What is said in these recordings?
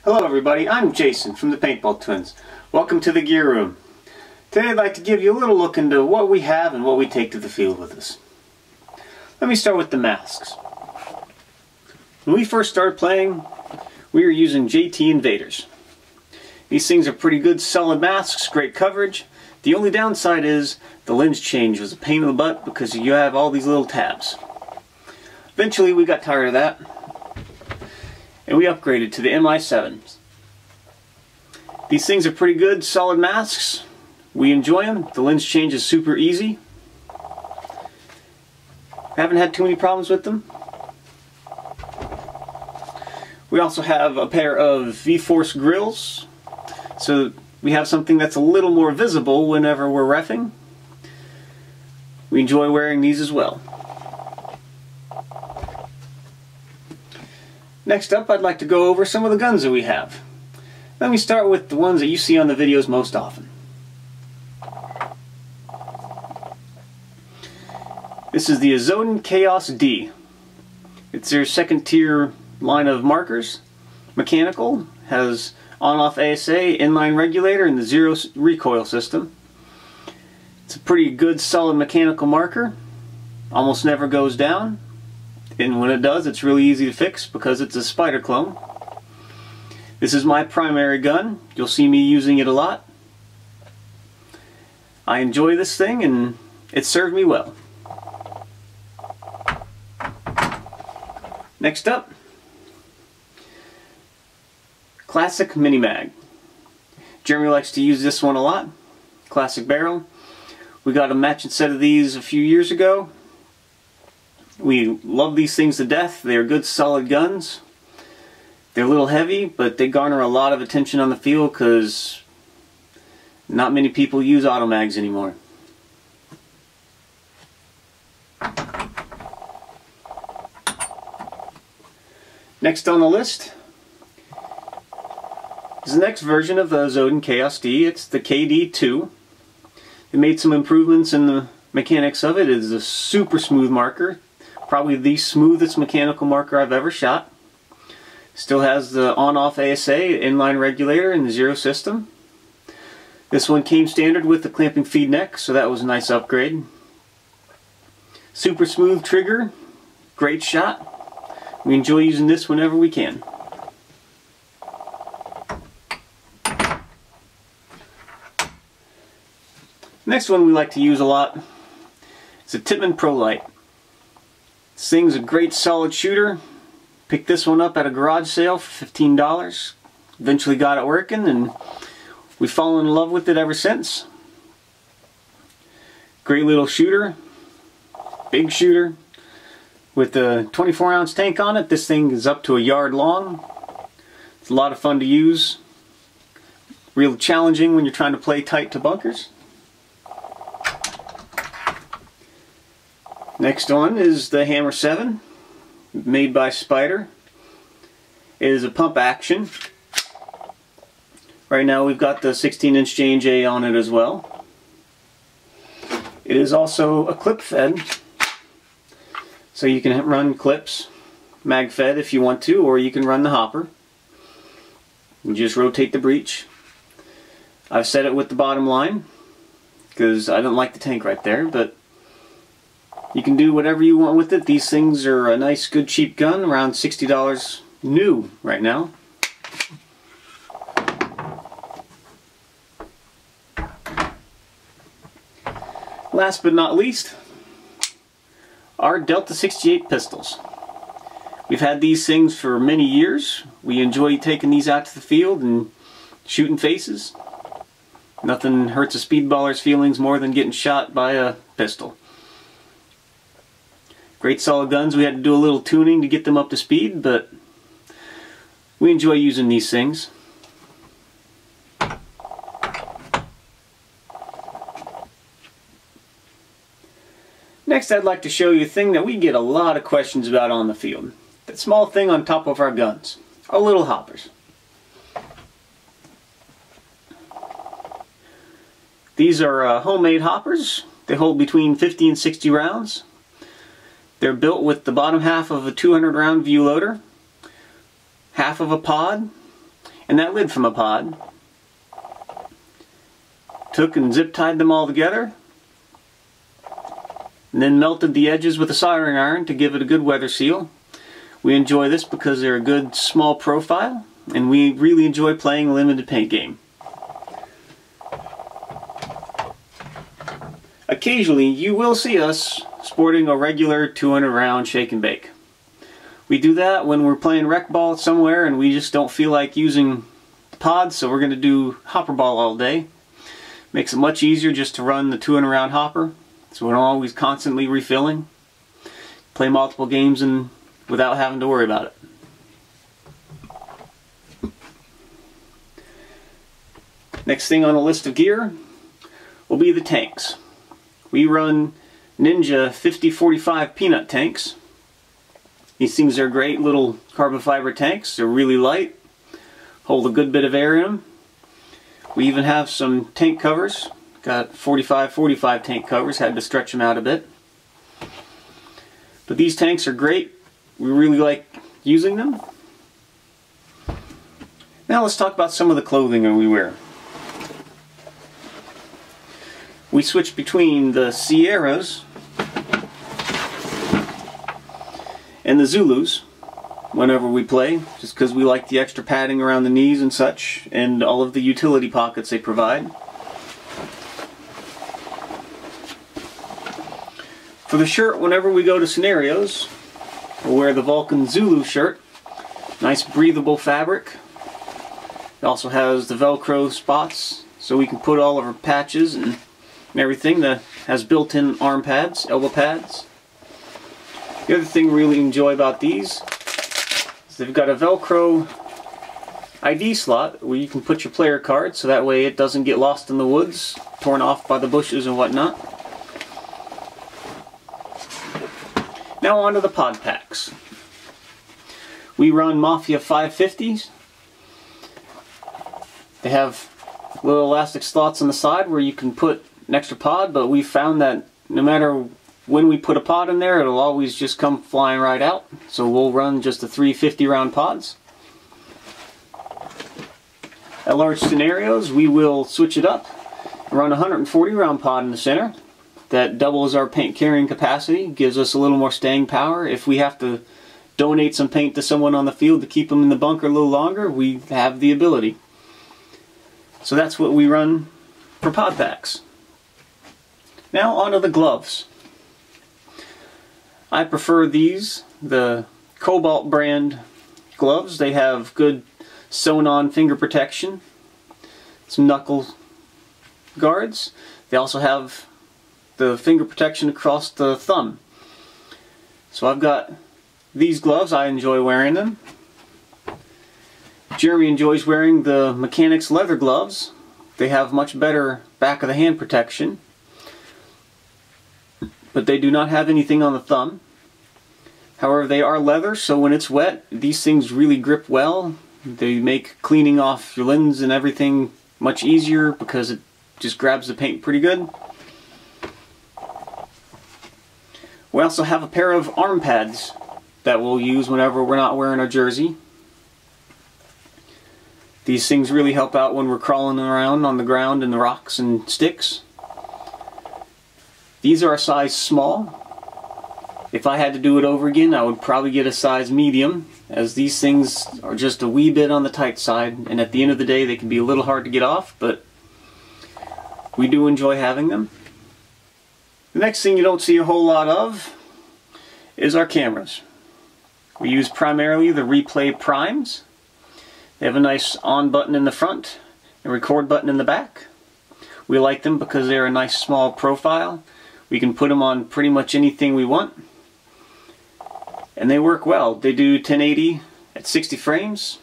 Hello everybody, I'm Jason from the Paintball Twins. Welcome to the gear room. Today I'd like to give you a little look into what we have and what we take to the field with us. Let me start with the masks. When we first started playing, we were using JT Invaders. These things are pretty good, solid masks, great coverage. The only downside is the lens change was a pain in the butt because you have all these little tabs. Eventually we got tired of that and we upgraded to the MI7s. These things are pretty good, solid masks. We enjoy them. The lens change is super easy. Haven't had too many problems with them. We also have a pair of V-Force grills, so we have something that's a little more visible whenever we're reffing. We enjoy wearing these as well. Next up, I'd like to go over some of the guns that we have. Let me start with the ones that you see on the videos most often. This is the Azodin Kaos-D. It's their second tier line of markers. Mechanical, has on-off ASA, inline regulator, and the zero recoil system. It's a pretty good, solid mechanical marker. Almost never goes down. And when it does, it's really easy to fix because it's a Spyder clone. This is my primary gun. You'll see me using it a lot. I enjoy this thing and it served me well. Next up, classic mini mag. Jeremy likes to use this one a lot. Classic barrel. We got a matching set of these a few years ago. We love these things to death. They're good, solid guns. They're a little heavy, but they garner a lot of attention on the field because not many people use auto mags anymore. Next on the list is the next version of the Azodin Kaos-D. It's the KD2. They made some improvements in the mechanics of it. It is a super smooth marker. Probably the smoothest mechanical marker I've ever shot. Still has the on-off ASA, inline regulator, and the zero system. This one came standard with the clamping feed neck, so that was a nice upgrade. Super smooth trigger, great shot. We enjoy using this whenever we can. Next one we like to use a lot is a Tippmann ProLite. This thing's a great solid shooter. Picked this one up at a garage sale for $15. Eventually got it working and we've fallen in love with it ever since. Great little shooter. Big shooter. With a 24-ounce tank on it, this thing is up to a yard long. It's a lot of fun to use. Real challenging when you're trying to play tight to bunkers. Next one is the Hammer 7, made by Spyder. It is a pump action. Right now we've got the 16-inch J&J on it as well. It is also a clip fed, so you can run clips, mag fed if you want to, or you can run the hopper. You just rotate the breech. I've set it with the bottom line because I don't like the tank right there, but you can do whatever you want with it. These things are a nice, good, cheap gun, around $60 new right now. Last but not least, our Delta 68 pistols. We've had these things for many years. We enjoy taking these out to the field and shooting faces. Nothing hurts a speedballer's feelings more than getting shot by a pistol. Great solid guns. We had to do a little tuning to get them up to speed, but we enjoy using these things. Next, I'd like to show you a thing that we get a lot of questions about on the field. That small thing on top of our guns. Our little hoppers. These are homemade hoppers. They hold between 50 and 60 rounds. They're built with the bottom half of a 200 round view loader, half of a pod, and that lid from a pod. Took and zip tied them all together, and then melted the edges with a soldering iron to give it a good weather seal. We enjoy this because they're a good small profile, and we really enjoy playing a limited paint game. Occasionally you will see us sporting a regular 200 round shake and bake. We do that when we're playing rec ball somewhere and we just don't feel like using the pods, so we're going to do hopper ball all day. Makes it much easier just to run the 200 round hopper, so we're not always constantly refilling. Play multiple games and without having to worry about it. Next thing on the list of gear will be the tanks. We run Ninja 5045 peanut tanks. These things are great little carbon fiber tanks. They're really light, hold a good bit of air in them. We even have some tank covers. Got 45 tank covers, had to stretch them out a bit. But these tanks are great. We really like using them. Now let's talk about some of the clothing that we wear. We switch between the Sierras and the Zulus whenever we play, just because we like the extra padding around the knees and such, and all of the utility pockets they provide. For the shirt, whenever we go to scenarios, we'll wear the Vulcan Zulu shirt. Nice breathable fabric. It also has the Velcro spots, so we can put all of our patches and everything. That has built-in arm pads, elbow pads. The other thing we really enjoy about these is they've got a Velcro ID slot where you can put your player card, so that way it doesn't get lost in the woods, torn off by the bushes and whatnot. Now on to the pod packs. We run Mafia 550s. They have little elastic slots on the side where you can put an extra pod, but we found that no matter when we put a pod in there, it'll always just come flying right out. So we'll run just the 350 round pods. At large scenarios, we will switch it up and run a 140 round pod in the center. That doubles our paint carrying capacity, gives us a little more staying power. If we have to donate some paint to someone on the field to keep them in the bunker a little longer, we have the ability. So that's what we run for pod packs. Now onto the gloves. I prefer these, the Cobalt brand gloves. They have good sewn-on finger protection, some knuckle guards. They also have the finger protection across the thumb. So I've got these gloves. I enjoy wearing them. Jeremy enjoys wearing the Mechanics leather gloves. They have much better back of the hand protection, but they do not have anything on the thumb. However, they are leather, so when it's wet, these things really grip well. They make cleaning off your lens and everything much easier because it just grabs the paint pretty good. We also have a pair of arm pads that we'll use whenever we're not wearing our jersey. These things really help out when we're crawling around on the ground in the rocks and sticks. These are a size small. If I had to do it over again, I would probably get a size medium, as these things are just a wee bit on the tight side, and at the end of the day they can be a little hard to get off, but we do enjoy having them. The next thing you don't see a whole lot of is our cameras. We use primarily the Replay Primes. They have a nice on button in the front and record button in the back. We like them because they're a nice small profile. We can put them on pretty much anything we want, and they work well. They do 1080 at 60 frames,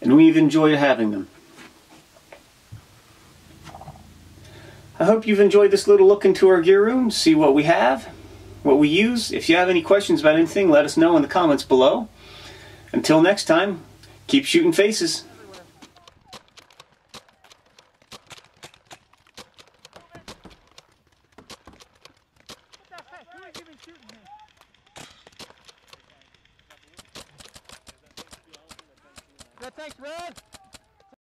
and we've enjoyed having them. I hope you've enjoyed this little look into our gear room, see what we have, what we use. If you have any questions about anything, let us know in the comments below. Until next time, keep shooting faces. thanks, Red.